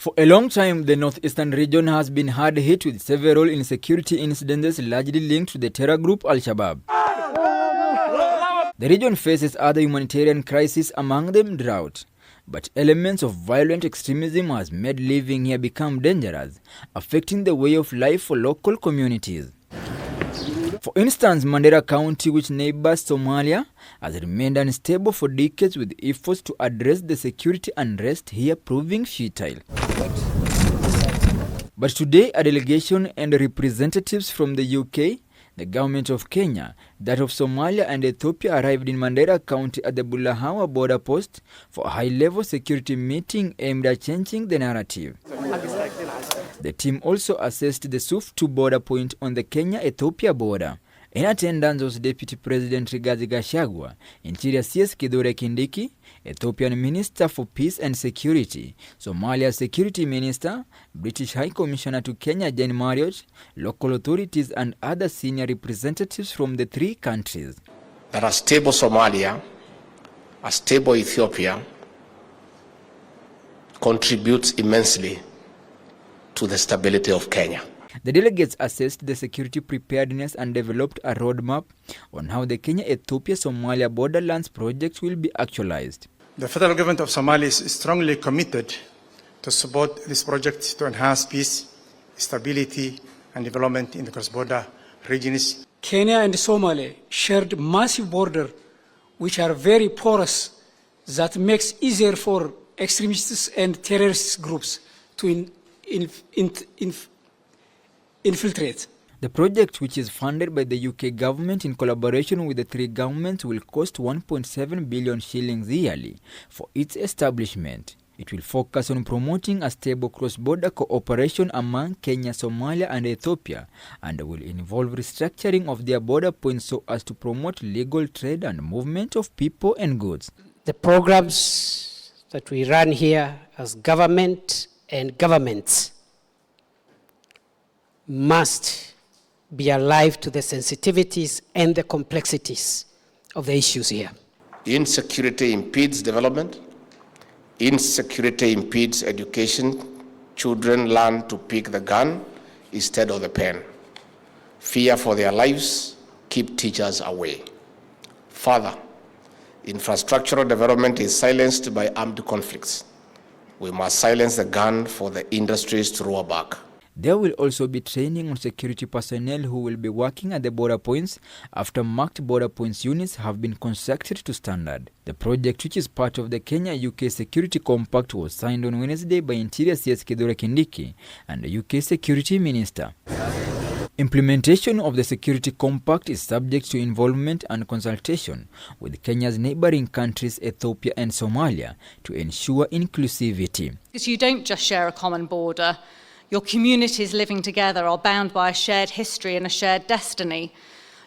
For a long time, the northeastern region has been hard hit with several insecurity incidents largely linked to the terror group Al-Shabaab. The region faces other humanitarian crises, among them drought. But elements of violent extremism has made living here become dangerous, affecting the way of life for local communities. For instance, Mandera County, which neighbors Somalia, has remained unstable for decades, with efforts to address the security unrest here proving futile. But today, a delegation and representatives from the UK, the government of Kenya, that of Somalia and Ethiopia arrived in Mandera County at the Bulahawa border post for a high-level security meeting aimed at changing the narrative. The team also assessed the SUF2 border point on the Kenya-Ethiopia border. In attendance was Deputy President Rigathi Gachagua, Interior CS Kithure Kindiki, Ethiopian Minister for Peace and Security, Somalia Security Minister, British High Commissioner to Kenya Jane Marriott, local authorities and other senior representatives from the three countries. That a stable Somalia, a stable Ethiopia, contributes immensely to the stability of Kenya. The delegates assessed the security preparedness and developed a roadmap on how the Kenya-Ethiopia-Somalia borderlands project will be actualized. The federal government of Somalia is strongly committed to support this project to enhance peace, stability, and development in the cross-border regions. Kenya and Somalia shared massive border, which are very porous, that makes easier for extremists and terrorist groups to infiltrate. The project, which is funded by the UK government in collaboration with the three governments, will cost 1.7 billion shillings yearly for its establishment. It will focus on promoting a stable cross-border cooperation among Kenya, Somalia and Ethiopia, and will involve restructuring of their border points so as to promote legal trade and movement of people and goods. The programs that we run here as government and governments must be alive to the sensitivities and the complexities of the issues here. Insecurity impedes development. Insecurity impedes education. Children learn to pick the gun instead of the pen. Fear for their lives keep teachers away. Further, infrastructural development is silenced by armed conflicts. We must silence the gun for the industries to roar back. There will also be training on security personnel who will be working at the border points after marked border points units have been constructed to standard. The project, which is part of the Kenya-UK Security Compact, was signed on Wednesday by Interior CS Kithure Kindiki and the UK Security Minister. Implementation of the Security Compact is subject to involvement and consultation with Kenya's neighboring countries, Ethiopia and Somalia, to ensure inclusivity. Because you don't just share a common border. Your communities living together are bound by a shared history and a shared destiny.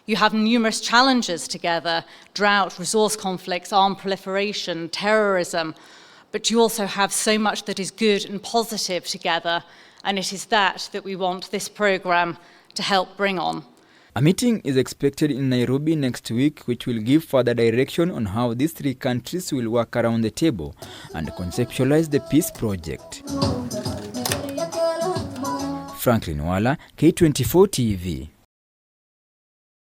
You have numerous challenges together: drought, resource conflicts, armed proliferation, terrorism. But you also have so much that is good and positive together, and it is that we want this program to help bring on. A meeting is expected in Nairobi next week, which will give further direction on how these three countries will work around the table and conceptualize the peace project. Franklin Wallah, K24 TV.